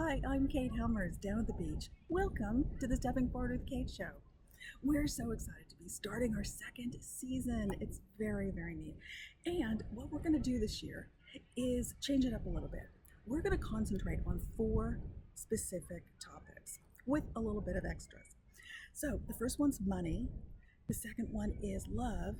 Hi, I'm Kate Helmers down at the beach. Welcome to the Stepping Forward with Kate show. We're so excited to be starting our second season. It's very, very neat. And what we're going to do this year is change it up a little bit. We're going to concentrate on 4 specific topics with a little bit of extras. So the first one's money, the second one is love,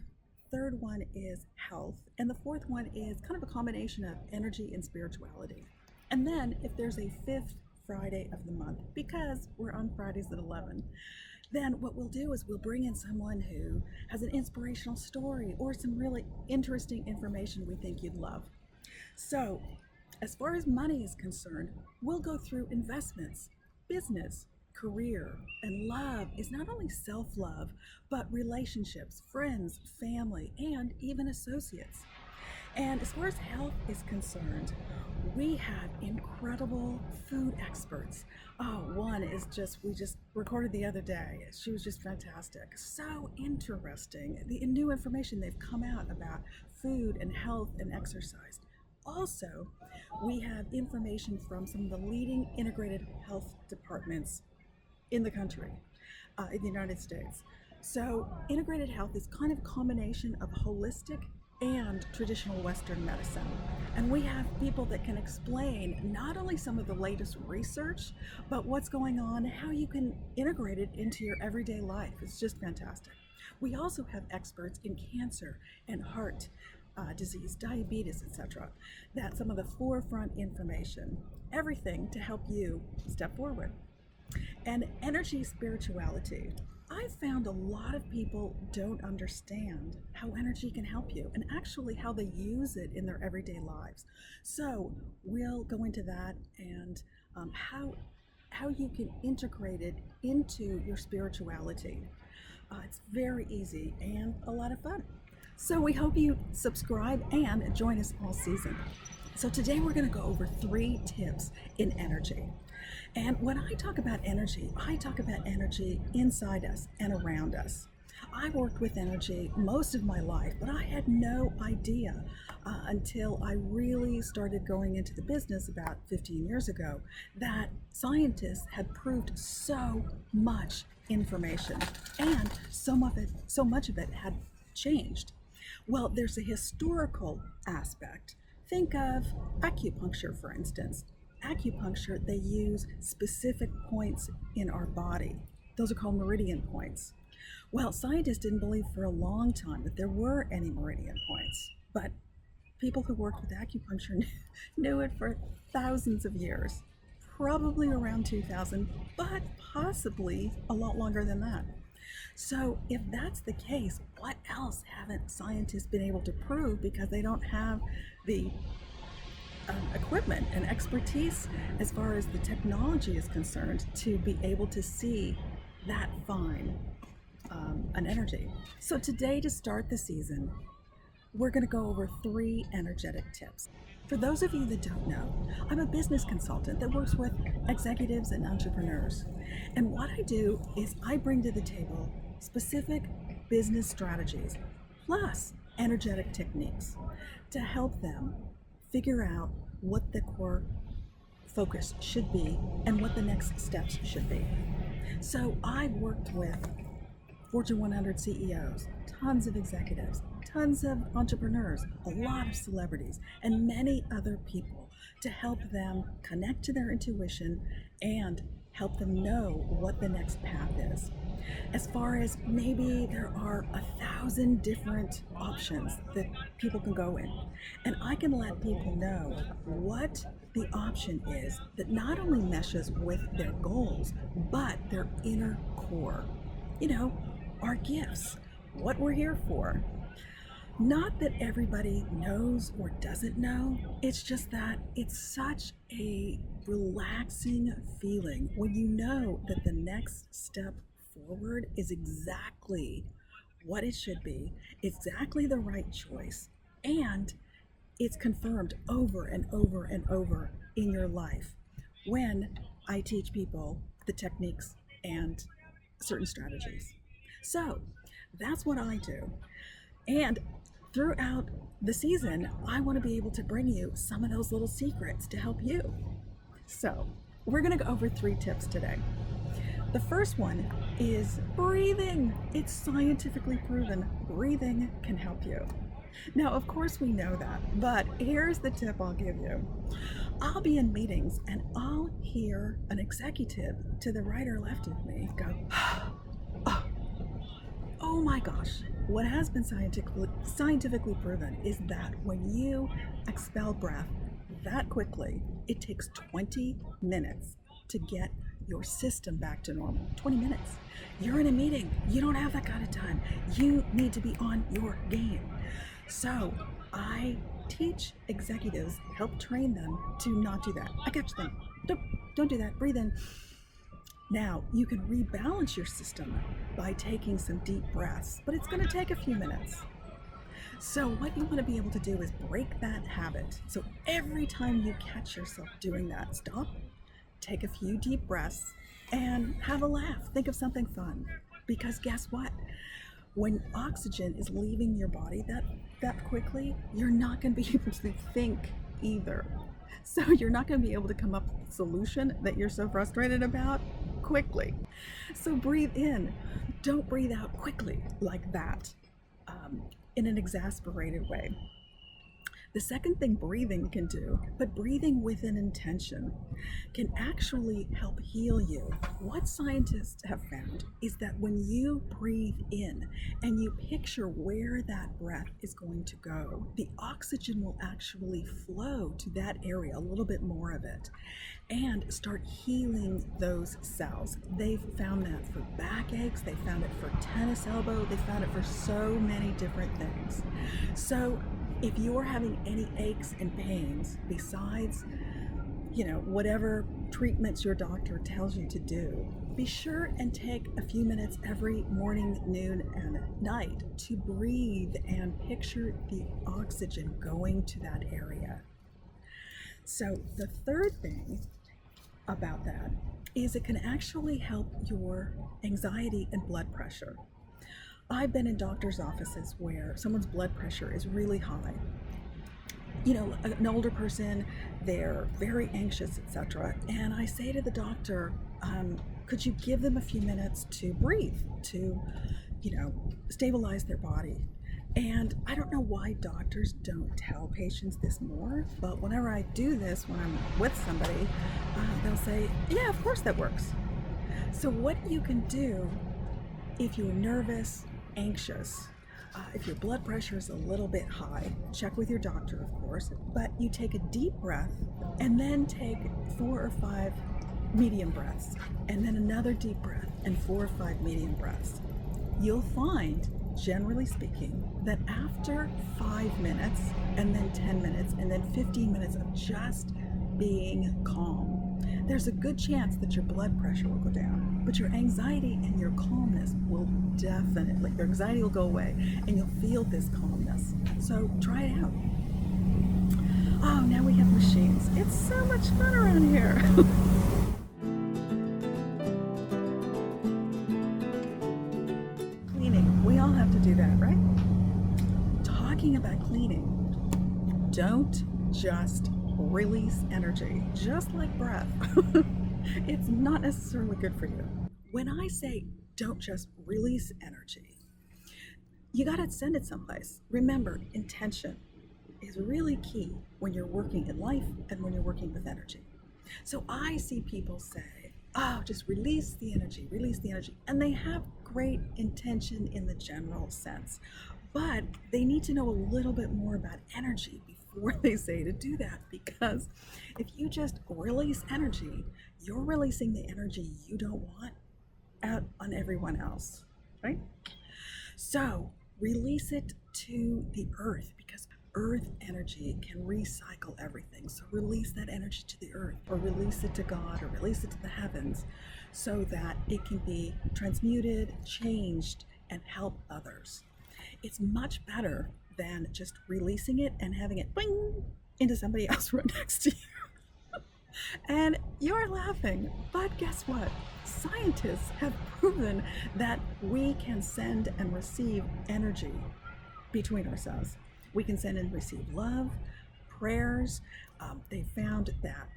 third one is health, and the fourth one is kind of a combination of energy and spirituality. And then if there's a fifth Friday of the month, because we're on Fridays at 11, then what we'll do is we'll bring in someone who has an inspirational story or some really interesting information we think you'd love. So as far as money is concerned, we'll go through investments, business, career, and love is not only self-love, but relationships, friends, family, and even associates. And as far as health is concerned, we have incredible food experts. Oh, one is we just recorded the other day. She was just fantastic. So interesting. The new information they've come out about food and health and exercise. Also, we have information from some of the leading integrated health departments in the country, in the United States. So integrated health is kind of a combination of holistic and traditional Western medicine. And we have people that can explain not only some of the latest research, but what's going on, how you can integrate it into your everyday life. It's just fantastic. We also have experts in cancer and heart disease, diabetes, etc. That's some of the forefront information. Everything to help you step forward. And energy spirituality. I found a lot of people don't understand how energy can help you and actually how they use it in their everyday lives. So we'll go into that and how you can integrate it into your spirituality. It's very easy and a lot of fun. So we hope you subscribe and join us all season. So today we're going to go over 3 tips in energy. And when I talk about energy inside us and around us. I worked with energy most of my life, but I had no idea until I really started going into the business about 15 years ago that scientists had proved so much information and so much of it had changed. Well, there's a historical aspect. Think of acupuncture, for instance. Acupuncture, they use specific points in our body. Those are called meridian points. Well, scientists didn't believe for a long time that there were any meridian points, but people who worked with acupuncture knew it for thousands of years, probably around 2000, but possibly a lot longer than that. So if that's the case, what else haven't scientists been able to prove because they don't have the equipment and expertise as far as the technology is concerned to be able to see that fine an energy. So today, to start the season, we're going to go over 3 energetic tips. For those of you that don't know, I'm a business consultant that works with executives and entrepreneurs. And what I do is I bring to the table specific business strategies plus energetic techniques to help them figure out what the core focus should be and what the next steps should be. So I've worked with Fortune 100 CEOs, tons of executives, tons of entrepreneurs, a lot of celebrities, and many other people to help them connect to their intuition and help them know what the next path is. As far as maybe there are 1,000 different options that people can go in, and I can let people know what the option is that not only meshes with their goals, but their inner core. You know, our gifts, what we're here for. Not that everybody knows or doesn't know, it's just that it's such a relaxing feeling when you know that the next step forward is exactly what it should be, exactly the right choice, and it's confirmed over and over and over in your life when I teach people the techniques and certain strategies. So that's what I do. And throughout the season, I want to be able to bring you some of those little secrets to help you. So we're going to go over 3 tips today. The first one is breathing. It's scientifically proven breathing can help you. Now, of course, we know that, but here's the tip I'll give you. I'll be in meetings and I'll hear an executive to the right or left of me go, oh my gosh. What has been scientifically proven is that when you expel breath that quickly, it takes 20 minutes to get your system back to normal. 20 minutes. You're in a meeting. You don't have that kind of time. You need to be on your game. So I teach executives, help train them to not do that. I catch them. Don't do that. Breathe in. Now, you can rebalance your system by taking some deep breaths, but it's going to take a few minutes. So what you want to be able to do is break that habit. So every time you catch yourself doing that, stop, take a few deep breaths, and have a laugh. Think of something fun. Because guess what? When oxygen is leaving your body that quickly, you're not going to be able to think either. So you're not going to be able to come up with a solution that you're so frustrated about quickly. So breathe in. Don't breathe out quickly like that in an exasperated way. The second thing breathing can do, but breathing with an intention, can actually help heal you. What scientists have found is that when you breathe in and you picture where that breath is going to go, the oxygen will actually flow to that area, a little bit more of it, and start healing those cells. They've found that for backaches, they found it for tennis elbow, they found it for so many different things. So if you're having any aches and pains besides, whatever treatments your doctor tells you to do, be sure and take a few minutes every morning, noon, and night to breathe and picture the oxygen going to that area. So the third thing about that is it can actually help your anxiety and blood pressure. I've been in doctor's offices where someone's blood pressure is really high. An older person, they're very anxious, etc. And I say to the doctor, could you give them a few minutes to breathe, to, stabilize their body? And I don't know why doctors don't tell patients this more, but whenever I do this, when I'm with somebody, they'll say, yeah, of course that works. So what you can do if you're nervous, anxious, if your blood pressure is a little bit high, check with your doctor, of course, but you take a deep breath and then take 4 or 5 medium breaths, and then another deep breath and 4 or 5 medium breaths. You'll find, generally speaking, that after 5 minutes and then 10 minutes and then 15 minutes of just being calm, there's a good chance that your blood pressure will go down, but your anxiety and your calmness will definitely, your anxiety will go away and you'll feel this calmness. So try it out. Oh, now we have machines. It's so much fun around here. Cleaning, we all have to do that, right? Talking about cleaning, don't just release energy, just like breath. It's not necessarily good for you. When I say don't just release energy, you got to send it someplace. Remember, intention is really key when you're working in life and when you're working with energy. So I see people say, oh, just release the energy, and they have great intention in the general sense, but they need to know a little bit more about energy before they say to do that, because if you just release energy, you're releasing the energy you don't want out on everyone else, right? So release it to the earth, because earth energy can recycle everything. So release that energy to the earth, or release it to God, or release it to the heavens, so that it can be transmuted, changed, and help others. It's much better than just releasing it and having it bing into somebody else right next to you. And you're laughing, but guess what? Scientists have proven that we can send and receive energy between ourselves. We can send and receive love, prayers. They found that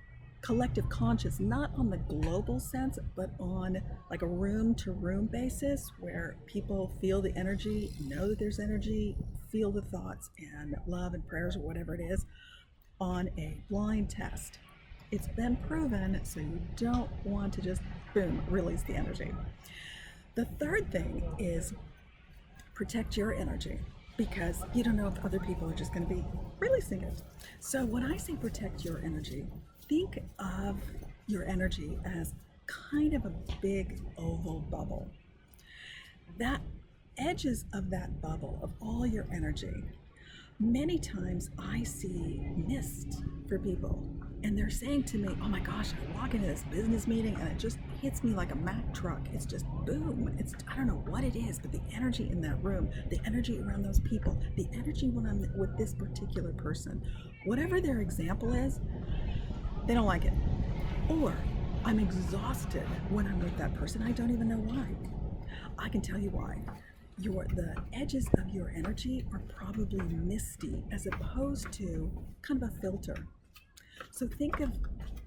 collective conscious, not on the global sense, but on like a room to room basis where people feel the energy, know that there's energy, feel the thoughts and love and prayers or whatever it is on a blind test. It's been proven, so you don't want to just, boom, release the energy. The third thing is protect your energy, because you don't know if other people are just going to be releasing it. So when I say protect your energy, think of your energy as kind of a big oval bubble. That edges of that bubble of all your energy, many times I see mist for people, and they're saying to me, oh my gosh, I walk into this business meeting and it just hits me like a Mack truck. It's just boom. I don't know what it is, but the energy in that room, the energy around those people, the energy when I'm with this particular person, whatever their example is, they don't like it. Or I'm exhausted when I'm with that person. I don't even know why. I can tell you why. The edges of your energy are probably misty as opposed to kind of a filter. So think of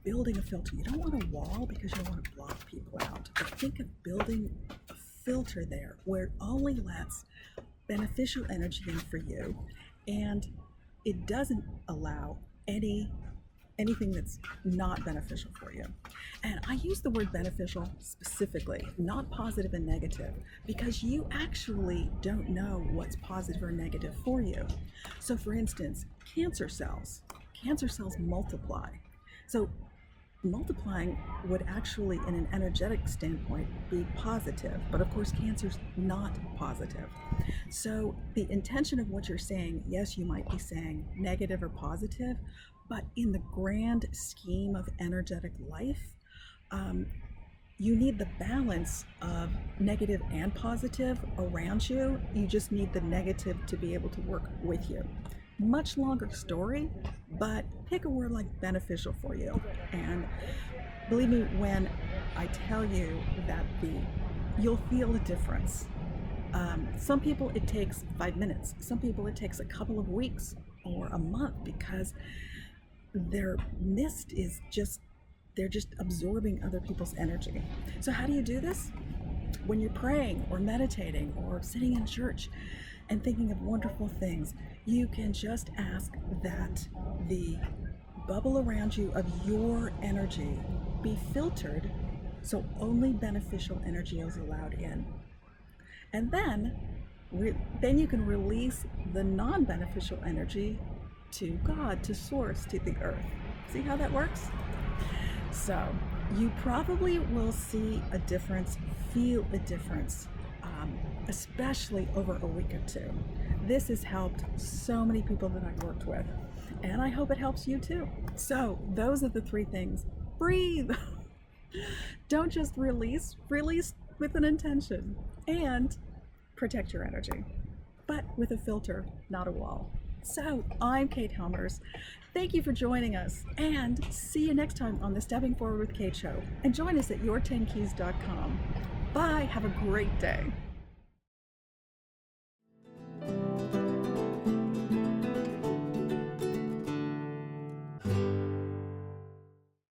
building a filter. You don't want a wall because you don't want to block people out. But think of building a filter there where it only lets beneficial energy in for you, and it doesn't allow anything that's not beneficial for you. And I use the word beneficial specifically, not positive and negative, because you actually don't know what's positive or negative for you. So for instance, cancer cells multiply. So multiplying would actually, in an energetic standpoint, be positive, but of course cancer's not positive. So the intention of what you're saying, yes, you might be saying negative or positive, but in the grand scheme of energetic life, you need the balance of negative and positive around you. You just need the negative to be able to work with you. Much longer story, but pick a word like beneficial for you. And believe me when I tell you that you'll feel a difference. Some people it takes 5 minutes. Some people it takes a couple of weeks or a month, because their mist is they're just absorbing other people's energy. So how do you do this? When you're praying or meditating or sitting in church and thinking of wonderful things, you can just ask that the bubble around you of your energy be filtered so only beneficial energy is allowed in. And then you can release the non-beneficial energy to God, to Source, to the earth. See how that works? So you probably will see a difference, feel a difference, especially over a week or two. This has helped so many people that I've worked with, and I hope it helps you too. So those are the 3 things. Breathe. Don't just release with an intention, and protect your energy, but with a filter, not a wall. So I'm Kate Helmers. Thank you for joining us, and see you next time on the Stepping Forward with Kate show. And join us at your10keys.com. Bye. Have a great day.